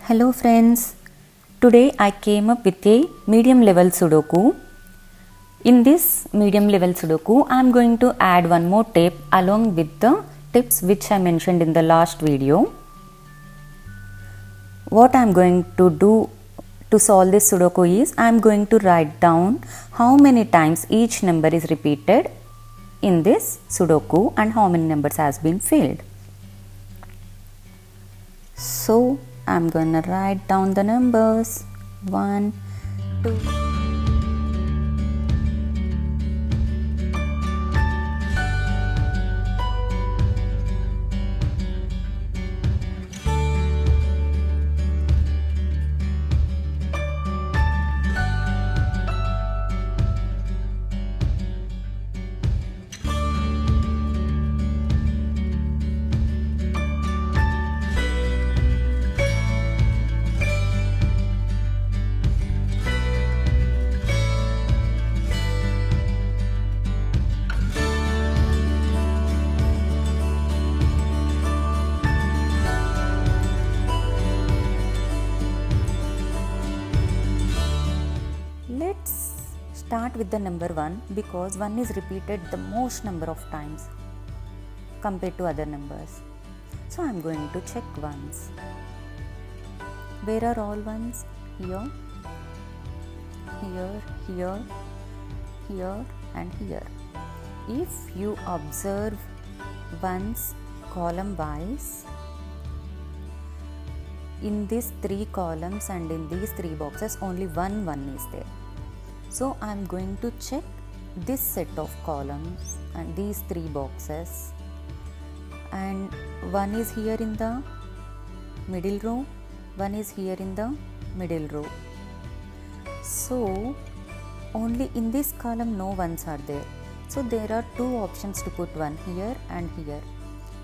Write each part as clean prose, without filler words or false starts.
Hello friends, today I came up with a medium level Sudoku. In this medium level Sudoku, I am going to add one more tip along with the tips which I mentioned in the last video. What I am going to do to solve this Sudoku is I am going to write down how many times each number is repeated in this Sudoku and how many numbers has been filled. So I'm gonna write down the numbers 1, 2. Let's start with the number 1 because 1 is repeated the most number of times compared to other numbers. So I'm going to check ones. Where are all ones? Here, here, here, here and here. If you observe ones column wise, in these 3 columns and in these 3 boxes only one is there. So I am going to check this set of columns and these 3 boxes, and 1 is here in the middle row, 1 is here in the middle row. So only in this column no ones are there. So there are 2 options to put 1 here and here.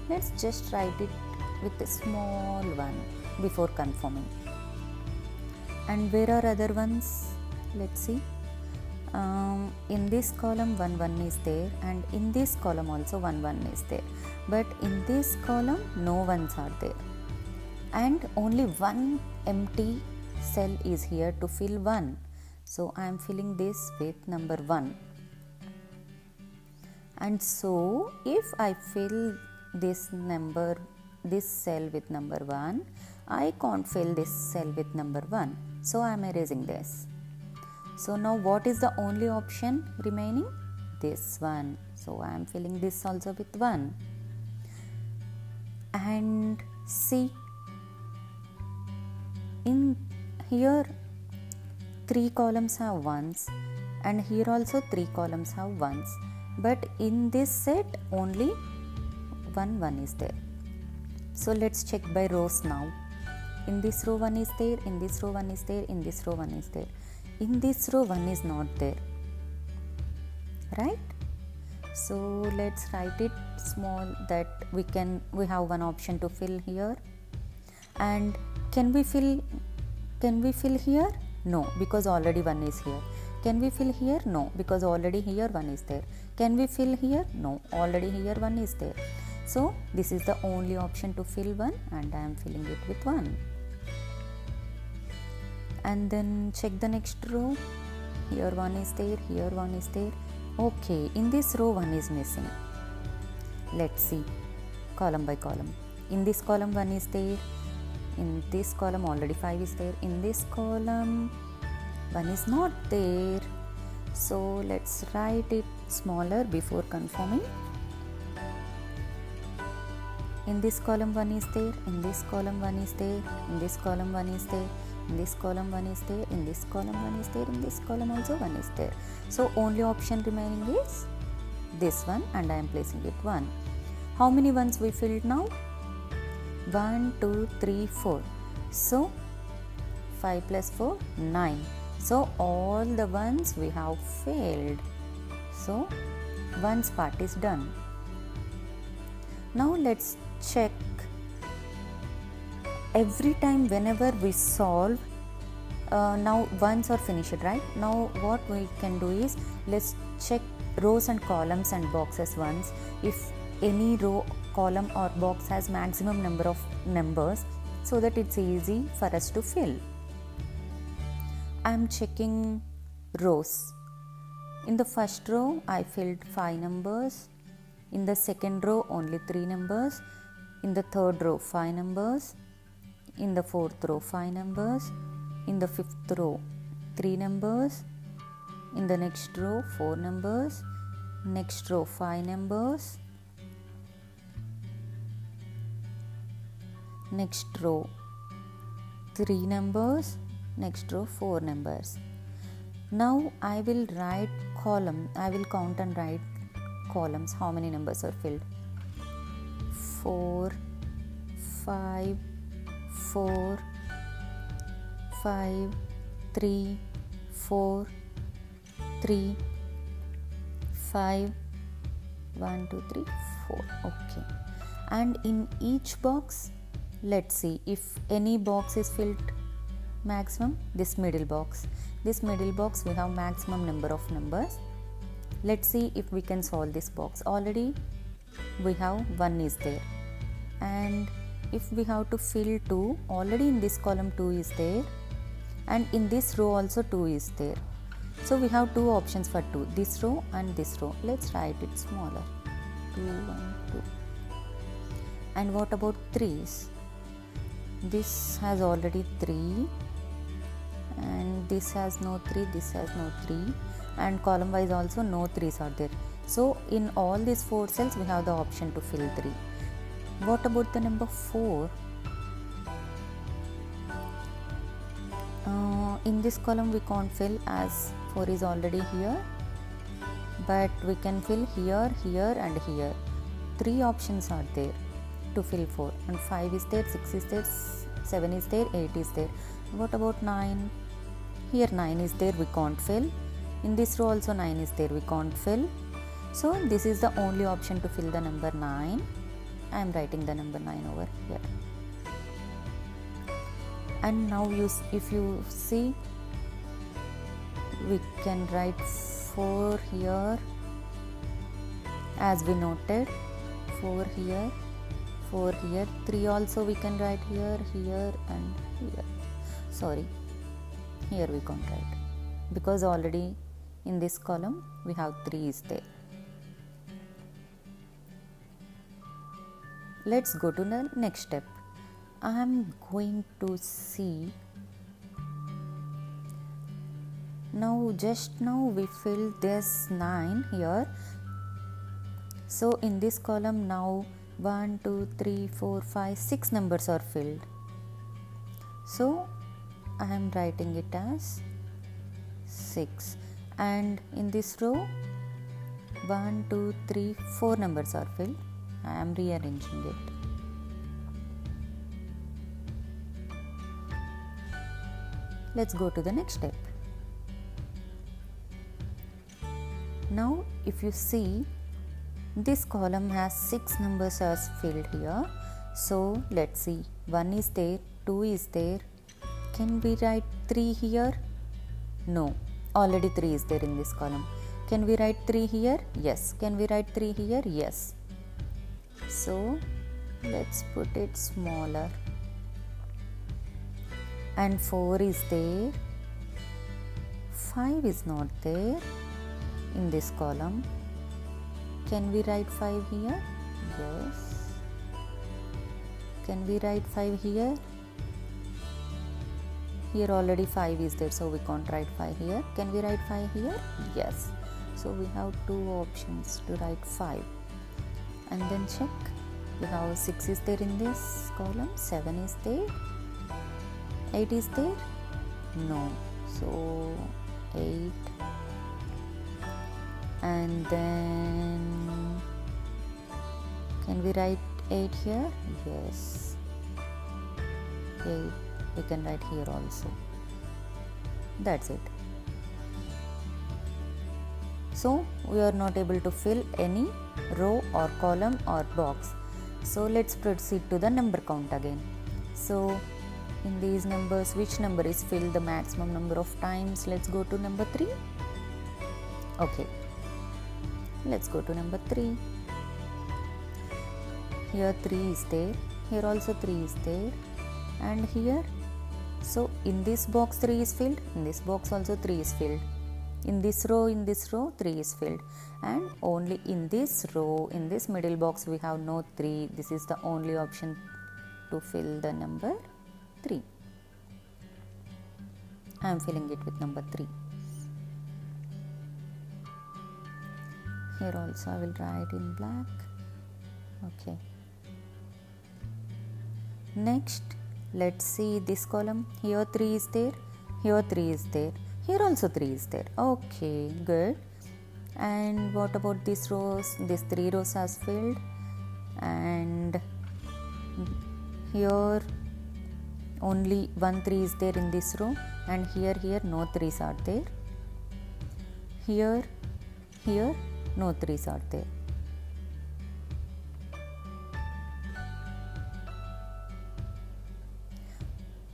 Let's just write it with a small one before confirming. And where are other ones? Let's see. In this column 1 is there, and in this column also 1 is there, but in this column no ones are there, and only one empty cell is here to fill 1. So I am filling this with number 1. And so if I fill this cell with number 1, I can't fill this cell with number 1. So I am erasing this. So now what is the only option remaining? This one. So I am filling this also with 1. And see, in here 3 columns have 1s, and here also 3 columns have 1s, but in this set only 1 is there. So let's check by rows now. In this row 1 is there, in this row 1 is there, in this row 1 is there. In this row 1 is not there, right? So let's write it small that we have one option to fill here. And can we fill here? No, because already 1 is here. Can we fill here? No, because already here 1 is there. Can we fill here? No, already here 1 is there. So this is the only option to fill 1, and I am filling it with 1. And then check the next row. Here 1 is there, here 1 is there. Okay, in this row 1 is missing. Let's see column by column. In this column 1 is there. In this column already 5 is there. In this column 1 is not there. So let's write it smaller before confirming. In this column 1 is there. In this column 1 is there. In this column 1 is there. In this column 1 is there, in this column 1 is there, in this column also 1 is there. So only option remaining is this one, and I am placing it 1. How many ones we filled now? 1, 2, 3, 4. So 5 plus 4, 9. So all the ones we have filled. So ones part is done. Now let's check. Every time whenever we solve, now ones are finished, right? Now what we can do is, let's check rows and columns and boxes once. If any row, column or box has maximum number of numbers, so that it's easy for us to fill. I am checking rows. In the first row I filled 5 numbers, in the second row only 3 numbers, in the third row 5 numbers, in the fourth row 5 numbers, in the fifth row 3 numbers, in the next row 4 numbers, next row 5 numbers, next row 3 numbers, next row 4 numbers. Now I will write column, I will count and write columns, how many numbers are filled. 4 5 4 5 3 4 3 5 1 2 3 4. Okay, and in each box, let's see if any box is filled maximum. This middle box we have maximum number of numbers. Let's see if we can solve this box. Already we have 1 is there, and if we have to fill 2, already in this column 2 is there, and in this row also 2 is there. So we have 2 options for 2, this row and this row. Let's write it smaller, 2 1 2. And what about 3's? This has already 3, and this has no 3, this has no 3, and column wise also no 3's are there. So in all these 4 cells we have the option to fill 3. What about the number 4? In this column we can't fill as 4 is already here, but we can fill here, here and here. 3 options are there to fill 4, and 5 is there, 6 is there, 7 is there, 8 is there. What about 9? Here 9 is there, we can't fill. In this row also 9 is there, we can't fill. So this is the only option to fill the number 9. I am writing the number 9 over here. And now if you see, we can write 4 here as we noted, 4 here, 4 here, 3 also we can write here, here and here. Sorry, here we can't write because already in this column we have 3 is there. Let's go to the next step. I am going to see, just now we filled this 9 here. So in this column now 1 2 3 4 5 6 numbers are filled. So I am writing it as 6, and in this row 1 2 3 4 numbers are filled. I am rearranging it. Let's go to the next step. Now if you see, this column has 6 numbers as filled here. So let's see, 1 is there, 2 is there. Can we write 3 here? No, already 3 is there in this column. Can we write 3 here? Yes. Can we write 3 here? Yes. So let's put it smaller. And 4 is there, 5 is not there in this column. Can we write 5 here? Yes. Can we write 5 here? Here already 5 is there, so we can't write 5 here. Can we write 5 here? Yes. So we have 2 options to write 5. And then check. We have 6 is there in this column, 7 is there, 8 is there? No. So 8. And then can we write 8 here? Yes. 8 we can write here also. That's it. So we are not able to fill any row or column or box. So let's proceed to the number count again. So in these numbers, which number is filled the maximum number of times? Let's go to number 3. Okay, let's go to number 3. Here 3 is there, here also 3 is there, and here. So in this box 3 is filled, in this box also 3 is filled, in this row 3 is filled, and only in this row, in this middle box we have no 3. This is the only option to fill the number 3. I am filling it with number 3. Here also I will write in black. Okay. Next, let's see this column. Here 3 is there, here 3 is there, here also 3 is there. Okay, good. And what about these rows? These 3 rows has filled, and here only 1 3 is there in this row, and here no 3s are there. Here no 3s are there.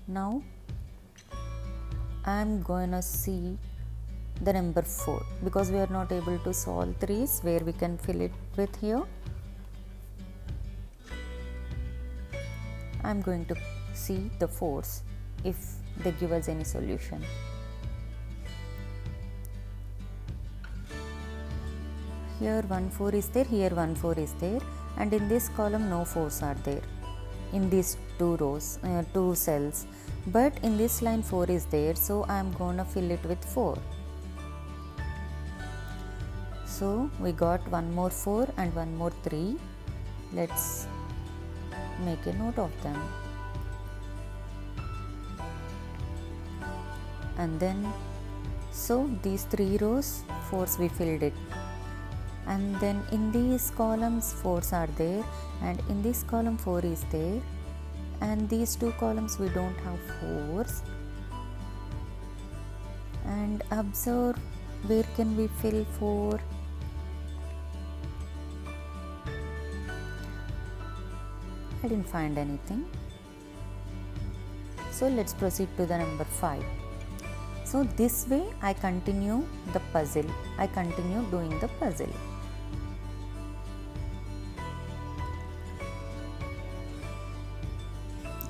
Now I am gonna see the number 4 because we are not able to solve 3s where we can fill it with here. I am going to see the 4s if they give us any solution. Here 1 4 is there, here 1 4 is there, and in this column no 4s are there in these 2 rows, 2 cells, but in this line 4 is there, so I am gonna fill it with 4. So we got one more 4 and one more 3. Let's make a note of them. And then, so these 3 rows 4s we filled it, and then in these columns 4s are there, and in this column 4 is there, and these 2 columns we don't have 4s. And observe, where can we fill 4? I didn't find anything. So let's proceed to the number 5. So this way I continue the puzzle. I continue doing the puzzle.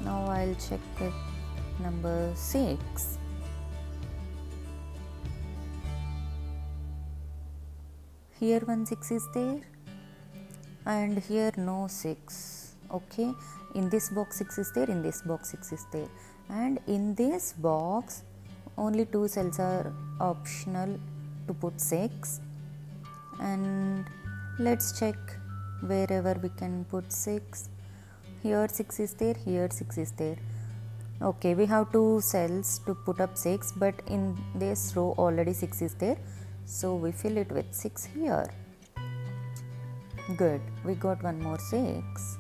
Now I'll check with number 6. Here 1 6 is there, and here no 6. Okay, in this box 6 is there, in this box 6 is there, and in this box only 2 cells are optional to put 6. And let's check wherever we can put 6. Here 6 is there, here 6 is there. Okay, we have 2 cells to put up 6, but in this row already 6 is there, so we fill it with 6 here. Good, we got one more 6.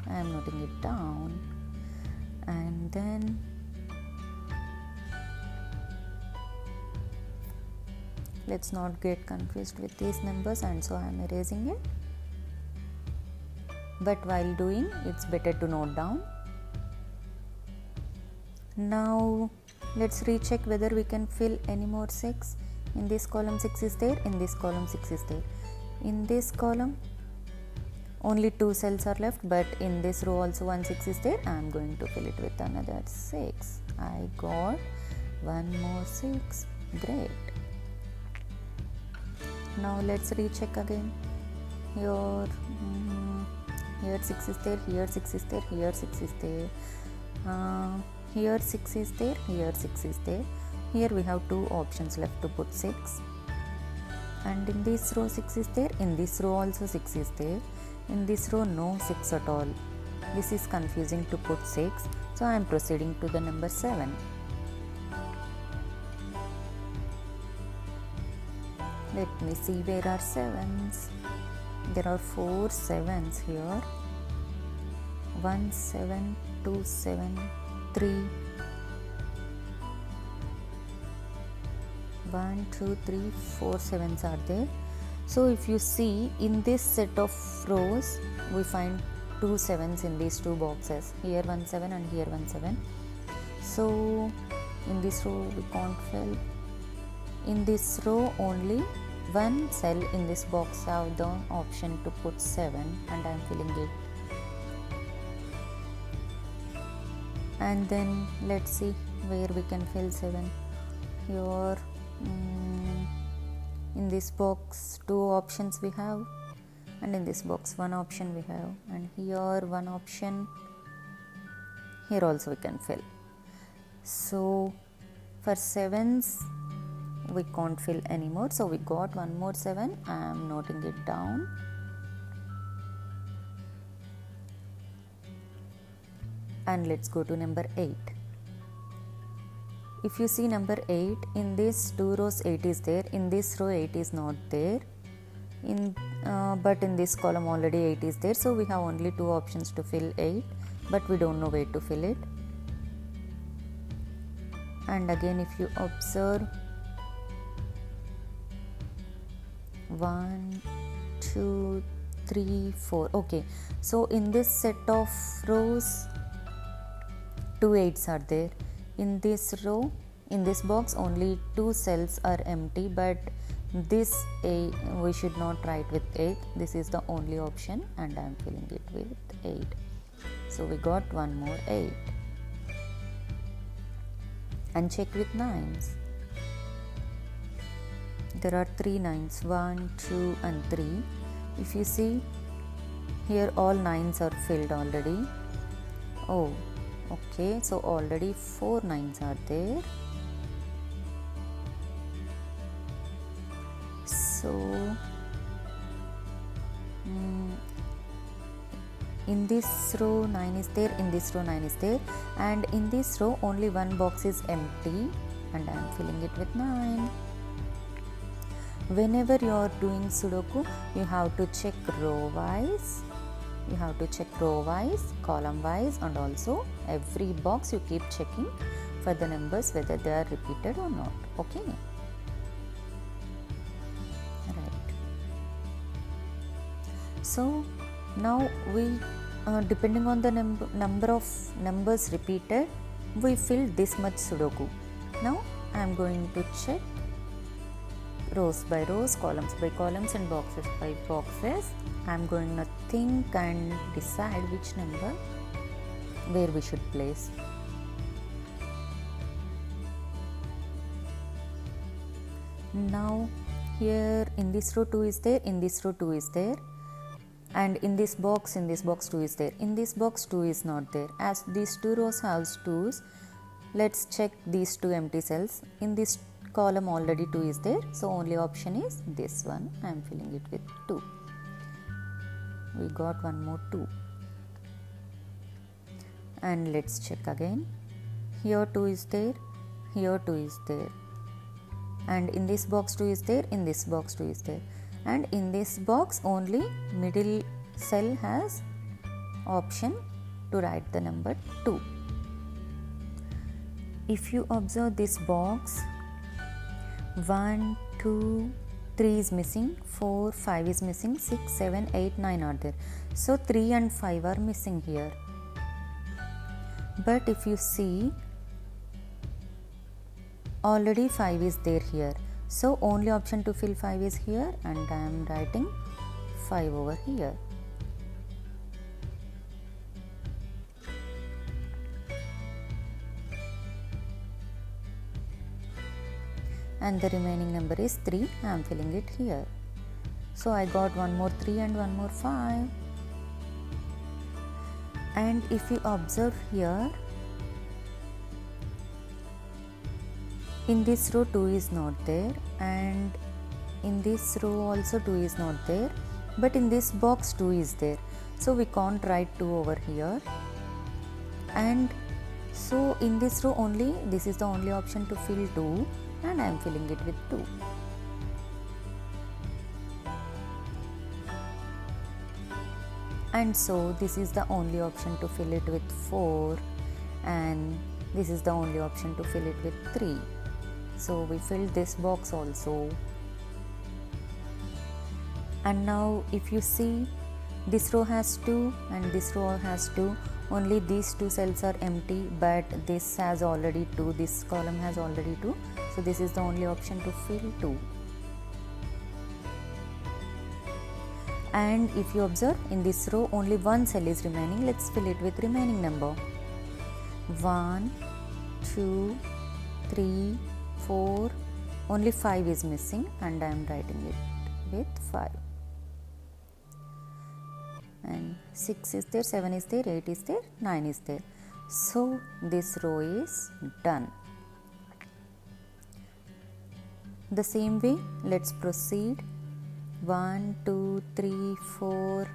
I am noting it down. And then let's not get confused with these numbers, and so I am erasing it. But while doing, it's better to note down. Now let's recheck whether we can fill any more 6. In this column 6 is there, in this column 6 is there. In this column only 2 cells are left, but in this row also 1 6 is there. I am going to fill it with another 6. I got one more 6. Great. Now let's recheck again. Here 6 is there, here 6 is there, here 6 is there, here 6 is there, here 6 is there. Here we have 2 options left to put 6. And in this row 6 is there, in this row also 6 is there. In this row no 6 at all. This is confusing to put 6, so I am proceeding to the number 7. Let me see where are 7s. There are 4 7s here. 1 7, 2 7, 3. 1 2 3 4 7s are there. So if you see in this set of rows, we find 2 7s in these 2 boxes. Here 1 7 and here 1 7. So in this row we can't fill. In this row only one cell in this box have the option to put 7, and I am filling it. And then let's see where we can fill 7. Here in this box 2 options we have, and in this box 1 option we have, and here 1 option. Here also we can fill. So for 7s we can't fill anymore, so we got one more 7. I am noting it down. And let's go to number 8. If you see number 8, in this 2 rows 8 is there, in this row 8 is not there, but in this column already 8 is there, so we have only 2 options to fill 8, but we don't know where to fill it. And again, if you observe 1, 2, 3, 4. Okay, so in this set of rows 2 8s are there. In this row, in this box only 2 cells are empty, but this A we should not write with 8. This is the only option and I am filling it with 8. So we got one more 8. And check with 9s. There are 3 9s, 1, 2 and 3. If you see here, all 9s are filled already. Oh, okay, so already 4 9s are there. So in this row 9 is there, in this row 9 is there, and in this row only one box is empty and I am filling it with 9. Whenever you are doing Sudoku, you have to check row wise, you have to check row wise, column wise, and also every box you keep checking for the numbers whether they are repeated or not. Okay, right. So now we depending on the number of numbers repeated, we fill this much Sudoku. Now I am going to check rows by rows, columns by columns, and boxes by boxes. I am going to think and decide which number where we should place. Now here in this row 2 is there, in this row 2 is there, and in this box 2 is there. In this box 2 is not there. As these 2 rows have 2's, let's check these 2 empty cells. In this column already 2 is there, so only option is this one. I am filling it with 2. We got one more 2. And let's check again. Here 2 is there, here 2 is there, and in this box 2 is there, in this box 2 is there, and in this box only middle cell has option to write the number 2. If you observe this box, 1, 2, 3 is missing, 4, 5 is missing, 6, 7, 8, 9 are there. So 3 and 5 are missing here. But if you see, already 5 is there here. So only option to fill 5 is here, and I am writing 5 over here. And the remaining number is 3. I am filling it here. So I got one more 3 and one more 5. And if you observe here, in this row 2 is not there, and in this row also 2 is not there, but in this box 2 is there. So we can't write 2 over here. And so in this row only, this is the only option to fill 2, and I am filling it with 2. And so this is the only option to fill it with 4, and this is the only option to fill it with 3. So we filled this box also. And now if you see, this row has 2 and this row has 2. Only these 2 cells are empty, but this has already 2, this column has already 2. So this is the only option to fill 2. And if you observe, in this row only one cell is remaining. Let's fill it with remaining number. 1, 2, 3, 4, only 5 is missing and I am writing it with 5. And 6 is there, 7 is there, 8 is there, 9 is there. So this row is done. The same way, let's proceed. 1, 2, 3, 4,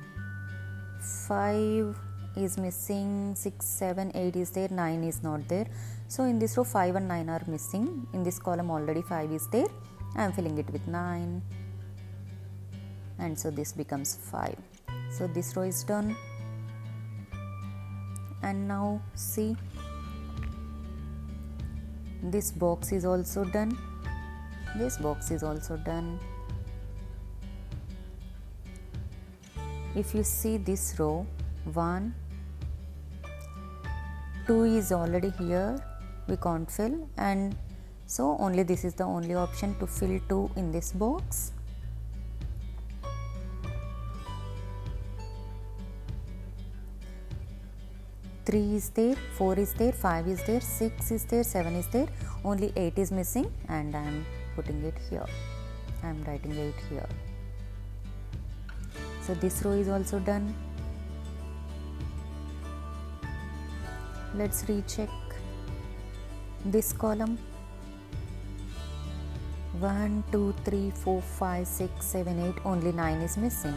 5 is missing, 6, 7, 8 is there, 9 is not there. So in this row 5 and 9 are missing. In this column already 5 is there. I am filling it with 9. And so this becomes 5. So this row is done. And now see, this box is also done. This box is also done. If you see this row, 1, 2 is already here, we can't fill, and so only this is the only option to fill 2 in this box. Three is there, 4 is there, 5 is there, 6 is there, 7 is there, only 8 is missing, and I am putting it here. I am writing 8 here. So this row is also done. Let's recheck this column. 1, 2, 3, 4, 5, 6, 7, 8, only 9 is missing.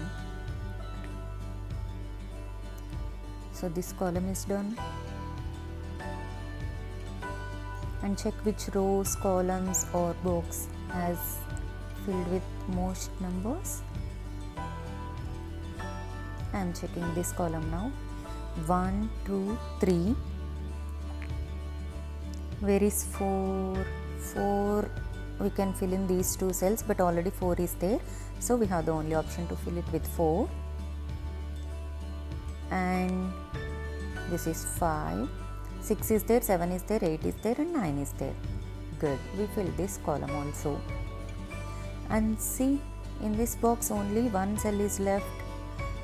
So this column is done. And check which rows, columns or box has filled with most numbers. I am checking this column now. 1, 2, 3. Where is 4? 4 we can fill in these 2 cells, but already 4 is there. So we have the only option to fill it with 4. And this is 5. 6 is there, 7 is there, 8 is there, and 9 is there. Good. We fill this column also. And see, in this box only one cell is left.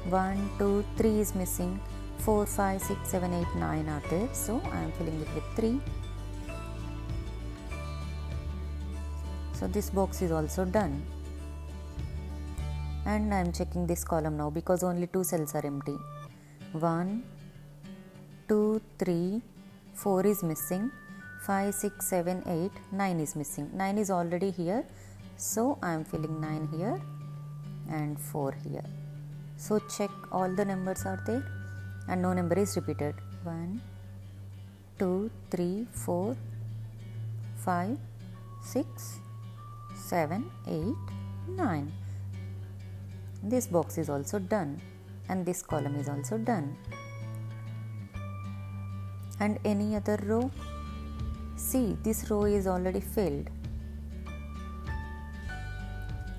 1, 2, 3 is missing. 4, 5, 6, 7, 8, 9 are there. So I am filling it with 3. So this box is also done. And I am checking this column now because only 2 cells are empty. 1, 2, 3, 4 is missing. 5, 6, 7, 8, 9 is missing. 9 is already here. So I am filling 9 here and 4 here. So check all the numbers are there and no number is repeated. 1, 2, 3, 4, 5, 6, 7, 8, 9. This box is also done and this column is also done. And any other row? See, this row is already filled.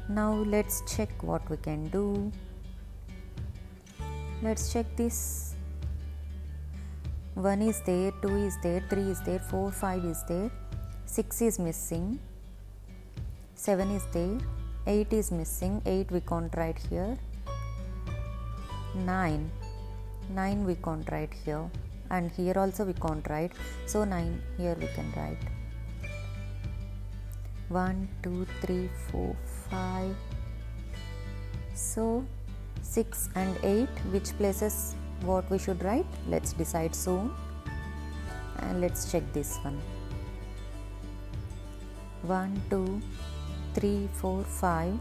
Now let's check what we can do. Let's check this. 1 is there, 2 is there, 3 is there, 4, 5 is there, 6 is missing, 7 is there, 8 is missing, 8 we can't write here, 9 we can't write here, and here also we can't write, so 9 here we can write. 1, 2, 3, 4, 5. So 6 and 8, which places what we should write? Let's decide soon. And let's check this one. 1, 2, 3, 4, 5.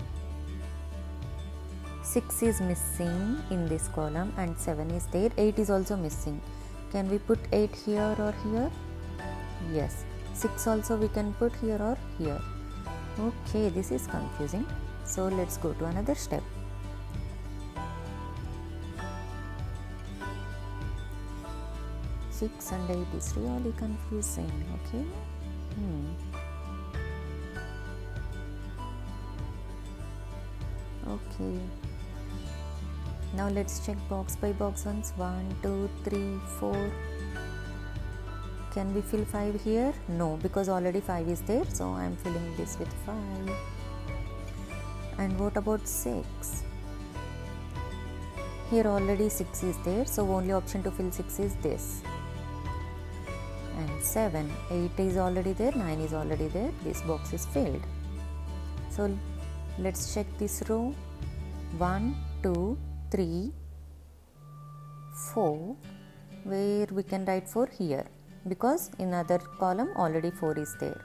6 is missing in this column and 7 is there. 8 is also missing. Can we put 8 here or here? Yes. 6 also we can put here or here. Okay, this is confusing. So let's go to another step. Six and 8 is really confusing. Okay. Okay. Now let's check box by box once. 1, 2, 3, 4. Can we fill 5 here? No, because already 5 is there. So I am filling this with 5. And what about 6? Here already 6 is there. So only option to fill 6 is this. 7, 8 is already there, 9 is already there, this box is filled. So let's check this row. 1, 2, 3, 4, where we can write 4 here, because in other column already 4 is there.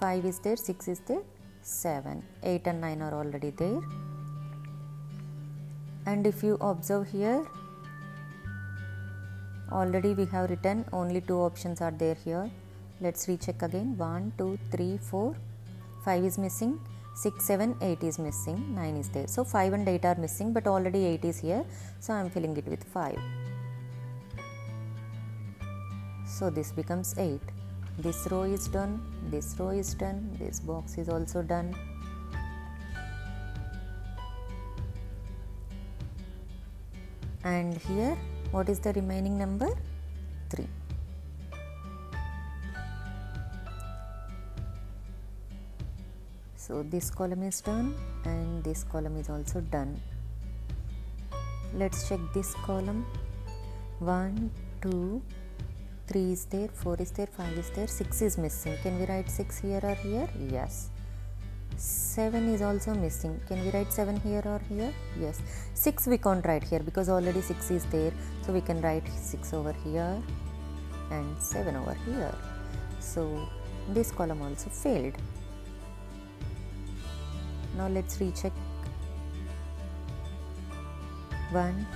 5 is there, 6 is there, 7, 8 and 9 are already there. And if you observe here, already we have written only 2 options are there here. Let's recheck again. 1, 2, 3, 4, 5 is missing, 6, 7, 8 is missing, 9 is there. So 5 and 8 are missing, but already 8 is here, so I am filling it with 5. So this becomes 8. This row is done, this row is done, this box is also done. And here, what is the remaining number? 3. So this column is done and this column is also done. Let's check this column. 1, 2, 3 is there, 4 is there, 5 is there, 6 is missing. Can we write 6 here or here? Yes. 7 is also missing. Can we write 7 here or here? Yes. 6 we can't write here because already 6 is there. So we can write 6 over here and 7 over here. So this column also failed. Now let's recheck. 1,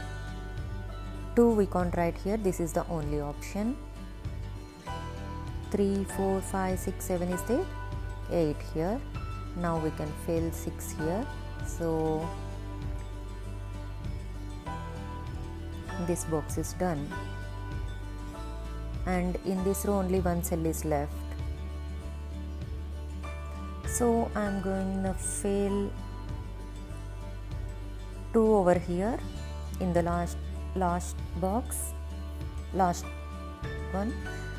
2 we can't write here. This is the only option. 3, 4, 5, 6, 7 is there. 8 here. Now we can fill 6 here. So this box is done. And in this row only one cell is left. So I am going to fill 2 over here in the last box, last one,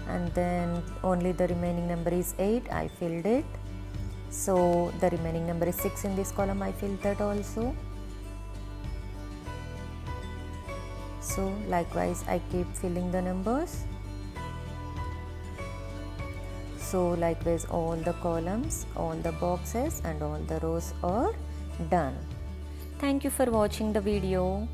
and then only the remaining number is 8. I filled it. So the remaining number is 6 in this column. I filled that also. So likewise I keep filling the numbers. So likewise all the columns, all the boxes and all the rows are done. Thank you for watching the video.